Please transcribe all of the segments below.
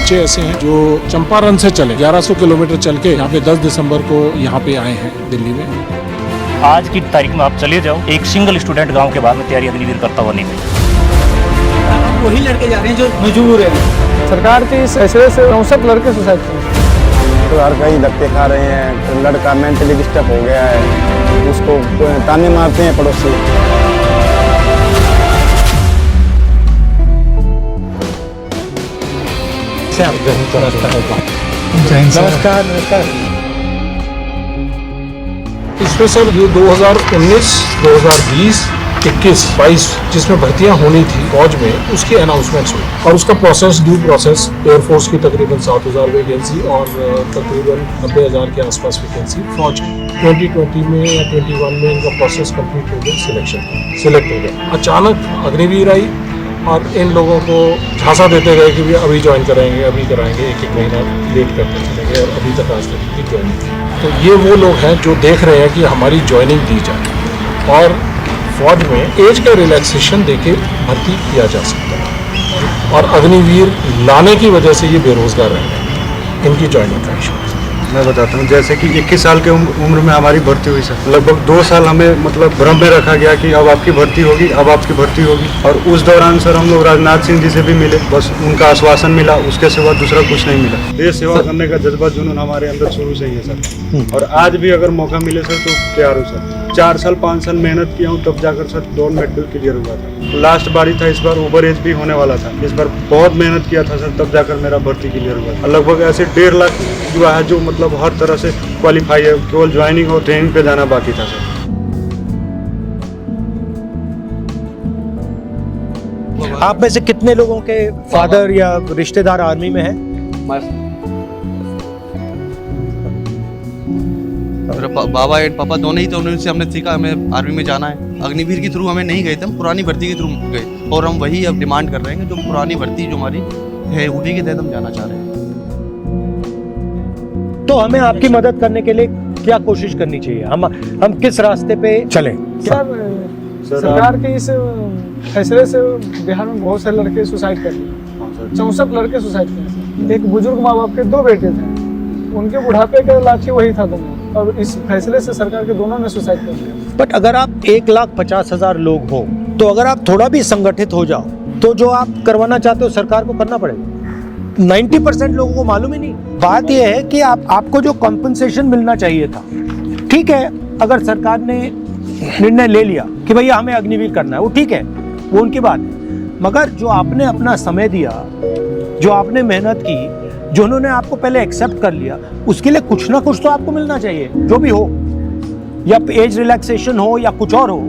बच्चे ऐसे हैं जो चंपारण से चले 1100 किलोमीटर चल के यहाँ पे 10 दिसंबर को यहाँ पे आए हैं दिल्ली में। आज की तारीख में आप चले जाओ, एक सिंगल स्टूडेंट गांव के बाद में तैयारी अग्निवीर करता हुआ नहीं मिलेगा। वही लड़के जा रहे हैं जो मजबूर है। सरकार के इस फैसले से 69 लड़के सुसाइड कर रहे हैं। तो हर कहीं धक्के खा रहे हैं, लड़का मेंटली डिस्टर्ब हो गया है, उसको ताने मारते हैं पड़ोसी। नमस्कार नमस्कार। इसमें सर ये 2019, 2020, 21, 22 जिसमें भर्तियां होनी थी फौज में, उसकी अनाउंसमेंट्स हुई और उसका प्रोसेस ड्यू प्रोसेस एयरफोर्स की तकरीबन 7,000 वैकेंसी और तकरीबन 90,000 के आसपास वैकेंसी फौज की 2020 में या 21 में इनका प्रोसेस कंप्लीट हो गया, सिलेक्ट हो गया। अचानक अग्निवीर आई और इन लोगों को झांसा देते गए कि भी अभी ज्वाइन कराएंगे, अभी कराएंगे, एक महीना लेट करते चले गए और अभी तक आज तक की ज्वाइनिंग। तो ये वो लोग हैं जो देख रहे हैं कि हमारी ज्वाइनिंग दी जाए और फौज में एज का रिलैक्सेशन देके भर्ती किया जा सकता है और अग्निवीर लाने की वजह से ये बेरोजगार रह रहे हैं। इनकी ज्वाइनिंग का इशू मैं बताता हूँ, जैसे कि 21 साल के उम्र में हमारी भर्ती हुई सर। लगभग 2 साल हमें मतलब भ्रम में रखा गया कि अब आपकी भर्ती होगी, अब आपकी भर्ती होगी। और उस दौरान सर हम लोग राजनाथ सिंह जी से भी मिले, बस उनका आश्वासन मिला, उसके सिवा दूसरा कुछ नहीं मिला। देश सेवा करने का जज्बा जुनून हमारे अंदर शुरू से ही है सर। और आज भी अगर मौका मिले सर तो तैयार हो सर। 4 साल 5 साल मेहनत किया हूँ, तब जाकर सर 2 मेडल क्लियर हुआ था। लास्ट बारी था, इस बार ओवर एज भी होने वाला था। इस बार बहुत मेहनत किया था सर, तब जाकर मेरा भर्ती क्लियर हुआ था। लगभग ऐसे 1.5 लाख युवा है जो मतलब हर तरह से क्वालिफाई है, केवल ज्वाइनिंग और ट्रेनिंग पे जाना बाकी था सर। आप में से कितने लोगों के फादर या रिश्तेदार आर्मी में हैं? मेरे बाबा एंड पापा दोनों ही थे, उनसे हमने सीखा हमें आर्मी में जाना है। अग्निवीर के थ्रू हमें नहीं गए थे, हम पुरानी भर्ती के थ्रू गए और हम वही अब डिमांड कर रहे हैं कि जो पुरानी भर्ती जो हमारी है उसी के तहत हम जाना चाह रहे हैं। तो हमें आपकी मदद करने के लिए क्या कोशिश करनी चाहिए? हम किस रास्ते पे चलें? क्या सरकार के इस फैसले से बिहार में बहुत से लड़के सुसाइड कर लिए। 64 लड़के सुसाइड कर। एक बुजुर्ग माँ बाप के 2 बेटे थे, उनके बुढ़ापे का लाठी वही था दोनों, और इस फैसले से सरकार के दोनों ने सुसाइड कर लिया। बट अगर आप 1,50,000 लोग हो तो अगर आप थोड़ा भी संगठित हो जाओ तो जो आप करवाना चाहते हो सरकार को करना पड़ेगा। 90% लोगों को मालूम ही नहीं। बात यह है कि आपको जो कॉम्पनसेशन मिलना चाहिए था, ठीक है, अगर सरकार ने निर्णय ले लिया कि भैया हमें अग्निवीर करना है, वो ठीक है, वो उनकी बात है। मगर जो आपने अपना समय दिया, जो आपने मेहनत की, जो उन्होंने आपको पहले एक्सेप्ट कर लिया, उसके लिए कुछ ना कुछ तो आपको मिलना चाहिए, जो भी हो, या एज रिलैक्सेशन हो या कुछ और हो,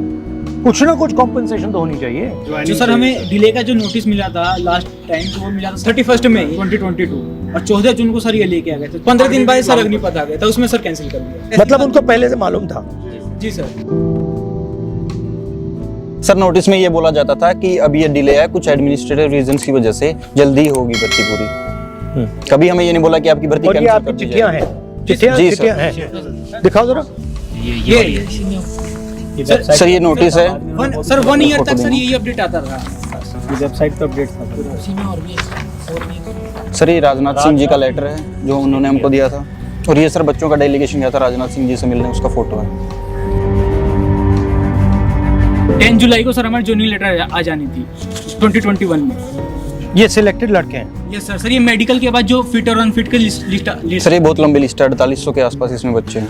कुछ ना कुछ कॉम्पनसेशन तो होनी चाहिए। जो सर हमें डिले का जो नोटिस मिला था लास्ट टाइम, तो वो मिला था 31 मई 2022 और 14 जून को सर ये लेके आ गए थे। 15 दिन बाद सर अग्निपथ आ गया था, उसमें सर कैंसिल कर दिया। मतलब उनको पहले से मालूम था? जी सर। सर नोटिस में ये बोला जाता था कि अब ये डिले है कुछ एडमिनिस्ट्रेटिव रीजंस की वजह से, जल्दी होगी भर्ती पूरी। कभी हमें ये नहीं बोला कि आपकी भर्ती कैंसिल कर दी चिट्ठियां हैं? चिट्ठियां हैं, दिखाओ जरा। सर ये नोटिस है सर 1 ईयर तक सर यही अपडेट आता रहा। वेबसाइट पर अपडेट था। सर ये राजनाथ सिंह जी का लेटर है जो उन्होंने हमको दिया था, और ये सर बच्चों का डेलीगेशन गया था राजनाथ सिंह जी से मिलने, उसका फोटो है। 10 जुलाई को सर हमारी ज्वाइनिंग लेटर आ जानी थी 2021 में। ये सिलेक्टेड लड़के हैं? Yes sir. सर ये मेडिकल के बाद जो फिट और अनफिट की लिस्ट। सर ये बहुत लंबी लिस्ट है, 4800 के आसपास इसमें बच्चे हैं।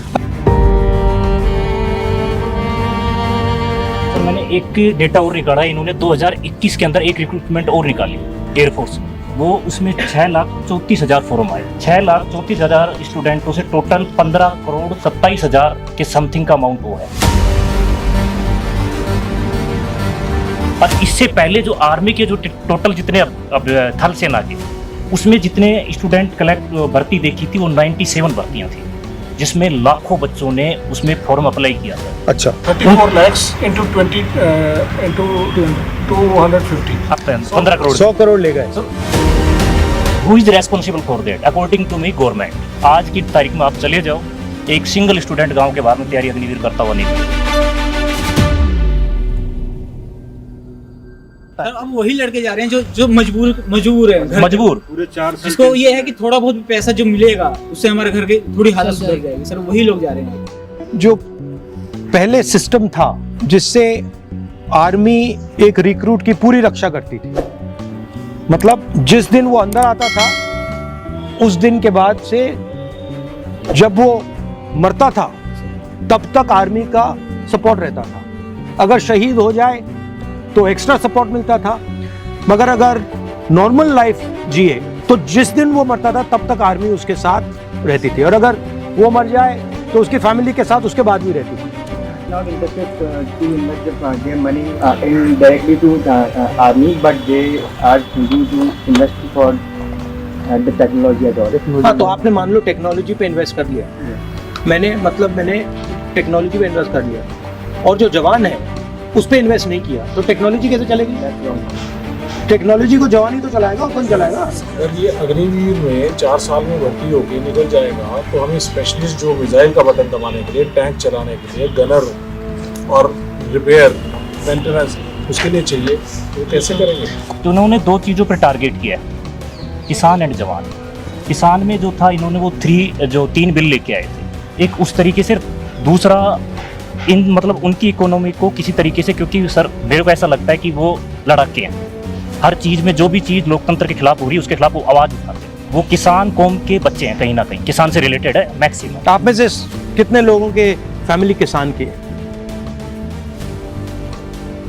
मैंने एक डेटा और निकाला, इन्होंने 2021 के अंदर एक रिक्रूटमेंट और निकाली एयरफोर्स, वो उसमें 6,34,000 फॉर्म आए। 6,34,000 स्टूडेंटों से टोटल 15,27,000 के समथिंग का अमाउंट वो है। और इससे पहले जो आर्मी के जो टोटल जितने अब थल सेना के, उसमें जितने स्टूडेंट भर्ती देखी थी वो 97 भर्तियां थी, जिसमें लाखों बच्चों ने उसमें फॉर्म अप्लाई किया था। अच्छा। 34 lakhs into 20 into 250 15 crore 100 crore ले गए। Who is responsible for that? According to me government. आज की तारीख में आप चले जाओ, एक सिंगल स्टूडेंट गांव के बाद में तैयारी अग्निवीर करता हुआ नहीं मिलेगा। सकता है। सर अब वही लड़के जा रहे हैं जो मजबूर है घर मजबूर पूरे 4 साल जिसको ये है कि थोड़ा बहुत पैसा जो मिलेगा उससे हमारे घर की थोड़ी हालत सुधर जाएगी, सर वही लोग जा रहे हैं। जो पहले सिस्टम था जिससे आर्मी एक रिक्रूट की पूरी रक्षा करती थी, मतलब जिस दिन वो अंदर आता था उस दिन के बाद से जब वो मरता था तब तक आर्मी का सपोर्ट रहता था। अगर शहीद हो जाए तो एक्स्ट्रा सपोर्ट मिलता था, मगर अगर नॉर्मल लाइफ जिए तो जिस दिन वो मरता था तब तक आर्मी उसके साथ रहती थी, और अगर वो मर जाए तो उसकी फैमिली के साथ उसके बाद भी रहती थी। Not interested to invest their money indirectly to army, but they are thinking to invest for the technology at all. हाँ, तो आपने मान लो टेक्नोलॉजी पे इन्वेस्ट कर लिया, मैंने टेक्नोलॉजी पे इन्वेस्ट कर लिया, और जो जवान है उस पे इन्वेस्ट नहीं किया, तो टेक्नोलॉजी कैसे चलेगी? टेक्नोलॉजी को जवान ही तो चलाएगा, कौन चलाएगा? अगर ये अग्निवीर में 4 साल में भर्ती होके निकल जाएगा तो हमें स्पेशलिस्ट जो मिसाइल का बटन दबाने के लिए, टैंक चलाने के लिए, गनर और रिपेयर मेंटेनेंस उसके लिए चाहिए, तो कैसे करेंगे? तो उन्होंने 2 चीज़ों पर टारगेट किया है, किसान एंड जवान। किसान में जो था इन्होंने वो 3 बिल लेके आए थे, एक उस तरीके से, दूसरा मतलब उनकी इकोनॉमी को किसी तरीके से, क्योंकि सर मेरे को ऐसा लगता है कि वो लड़ाके हैं, हर चीज़ में जो भी चीज़ लोकतंत्र के खिलाफ हो रही है उसके खिलाफ वो आवाज़ उठाते हैं। वो किसान कौम के बच्चे हैं, कहीं ना कहीं किसान से रिलेटेड है मैक्सिमम। आप में से कितने लोगों के फैमिली किसान की है?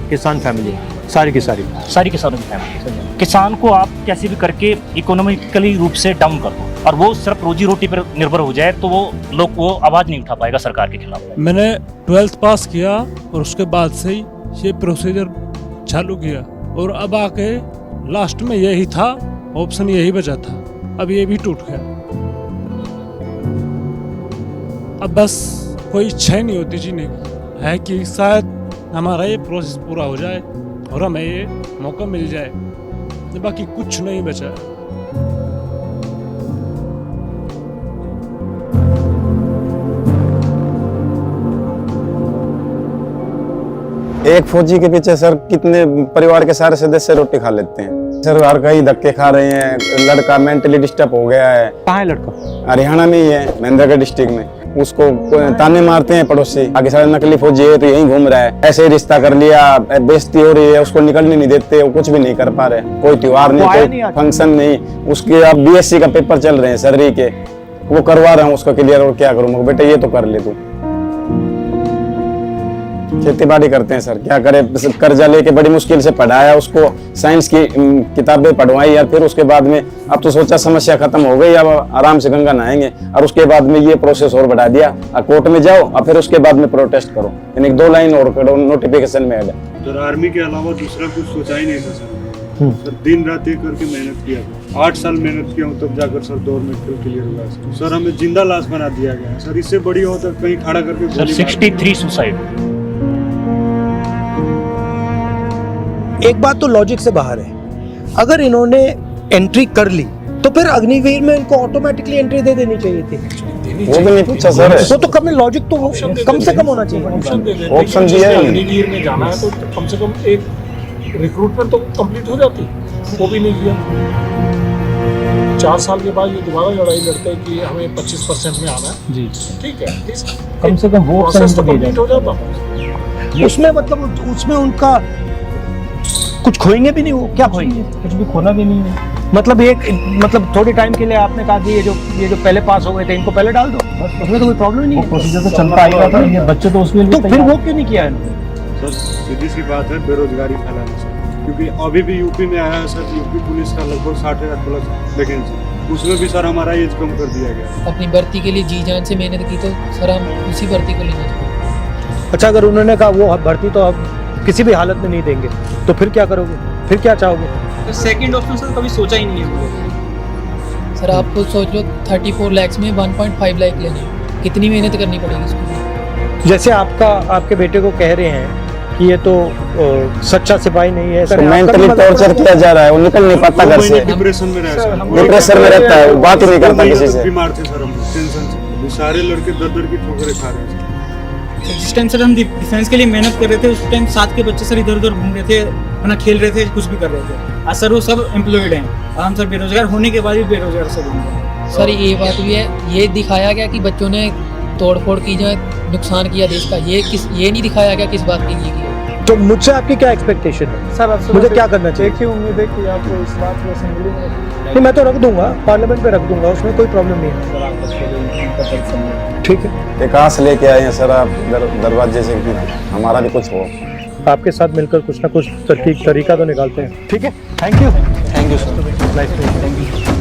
किसान फैमिली सारी की सारी किसानों की फैमिली। किसान को आप कैसे भी करके इकोनॉमिकली रूप से डाउन कर दो और वो सिर्फ रोजी रोटी पर निर्भर हो जाए तो वो आवाज़ नहीं उठा पाएगा सरकार के खिलाफ। मैंने 12th पास किया और उसके बाद से ही ये प्रोसीजर चालू किया, और अब आके लास्ट में यही था ऑप्शन, यही बचा था, अब ये भी टूट गया। अब बस कोई इच्छा ही नहीं होती जीने की, है कि शायद हमारा ये प्रोसेस पूरा हो जाए और हमें ये मौका मिल जाए, बाकी कुछ नहीं बचा। एक फौजी के पीछे सर कितने परिवार के सारे सदस्य रोटी खा लेते हैं सर, हर कहीं धक्के खा रहे हैं, लड़का मेंटली डिस्टर्ब हो गया है। कहाँ है लड़का? हरियाणा में ही है, महेंद्रगढ़ डिस्ट्रिक्ट में। उसको ताने मारते हैं पड़ोसी, आगे सारे नकली फौजी है तो यहीं घूम रहा है, ऐसे ही रिश्ता कर लिया, बेइज्जती हो रही है, उसको निकलने नहीं देते, वो कुछ भी नहीं कर पा रहे, कोई त्योहार नहीं, कोई फंक्शन नहीं। उसके अब BSc का पेपर चल रहे हैं सर्री के, वो करवा रहा हूँ उसका क्लियर, और क्या करूँ बेटा ये तो कर ले तू। खेती बाड़ी करते हैं सर, क्या करे, कर्जा लेके बड़ी मुश्किल से पढ़ाया उसको, साइंस की किताबें पढ़वाई यार, फिर उसके बाद में अब तो सोचा समस्या खत्म हो गई, अब आराम से गंगा नहाएंगे, और उसके बाद में ये प्रोसेस और बढ़ा दिया, कोर्ट में जाओ और फिर उसके बाद में प्रोटेस्ट करो, यानी 2 लाइन और करो, नोटिफिकेशन में ऐड। सर आर्मी के अलावा दूसरा कुछ सोचा ही नहीं था सर, दिन रात एक करके मेहनत किया था, 8 साल मेहनत किया हूँ, तब जाकर सर 2 मेडिकल क्लियर हुआ। सर हमें जिंदा लाश बना दिया गया सर, इससे बड़ी हो तो कहीं खड़ा करके सर 63 सुसाइड। एक बात तो लॉजिक से बाहर है, अगर इन्होंने एंट्री कर ली तो फिर अग्निवीर में इनको ऑटोमेटिकली एंट्री दे देनी चाहिए थी। वो भी नहीं पूछा सर, वो तो कम लॉजिक तो कम से कम होना चाहिए। ऑप्शन दिया है, अग्निवीर में जाना है तो कम से कम एक रिक्रूटमेंट तो कंप्लीट हो जाती, वो भी नहीं किया। 4 साल के बाद ये दोबारा लड़ाई लड़ते हैं कि हमें 25% में आना है जी, ठीक है, कम से कम वो प्रोसेस तो कंप्लीट हो जाता। उसमें मतलब उसमें उनका कुछ खोएंगे भी नहीं, वो क्या खोएंगे? कुछ भी खोना भी नहीं है। मतलब थोड़े टाइम के लिए आपने कहा कि ये जो पहले पास हो गए थे इनको पहले डाल दो, उसमें तो कोई प्रॉब्लम ही नहीं है, प्रोसीजर तो चलता आएगा था, ये बच्चे तो उसमें तो फिर वो क्यों नहीं किया है? सर सीधी सी बात है, बेरोजगारी फैलाना सर, क्योंकि अभी भी यूपी में आया है सर, यूपी पुलिस का लगभग 60,000 प्लस वैकेंसी, उसमें भी सर हमारा एज कम कर दिया गया। अपनी भर्ती के लिए जी जान से मेहनत की तो सर हम उसी भर्ती को लेना चाहते। अच्छा, अगर उन्होंने कहा वो भर्ती तो अब किसी भी हालत में नहीं देंगे तो फिर क्या करोगे? फिर क्या चाहोगे? तो सेकंड ऑप्शन सर कभी सोचा ही नहीं है सर। आप खुद सोच लो 34 लाख में 1.5 लाख लेने, कितनी मेहनत करनी पड़ेगी इसको। जैसे आपके बेटे को कह रहे हैं कि ये तो सच्चा सिपाही नहीं है सर, मेंटली टॉर्चर किया जा रहा है, वो निकल नहीं पाता घर से, डिप्रेशन में रहता है, डिप्रेशन में रहता है, वो बात ही नहीं करता किसी से। बीमार थे सर हम टेंशन से, सारे लड़के दर की ठोकरें खा रहे हैं। जिस टाइम सर हम डिफेंस के लिए मेहनत कर रहे थे उस टाइम साथ के बच्चे सर इधर उधर घूम रहे थे, अपना खेल रहे थे, कुछ भी कर रहे थे। आज सर वो सब एम्प्लॉयड हैं और हम सर बेरोजगार होने के बाद भी बेरोजगार सर होंगे। सर ये बात भी है, ये दिखाया गया कि बच्चों ने तोड़फोड़ की जो नुकसान किया देश का, ये नहीं दिखाया गया किस बात के लिए किया। तो मुझसे आपकी क्या एक्सपेक्टेशन है सर आपसे मुझे क्या करना चाहिए? एक ही उम्मीद है कि आप इस बात को असेंबली में नहीं, मैं तो रख दूंगा, पार्लियामेंट में रख दूंगा, उसमें कोई प्रॉब्लम नहीं है। ठीक है, ये कहाँ से लेके आए हैं सर आप दरवाजे से कि हमारा भी कुछ हो? आपके साथ मिलकर कुछ ना कुछ तरीका तो निकालते हैं। ठीक है, thank you thank you sir. Nice to meet you.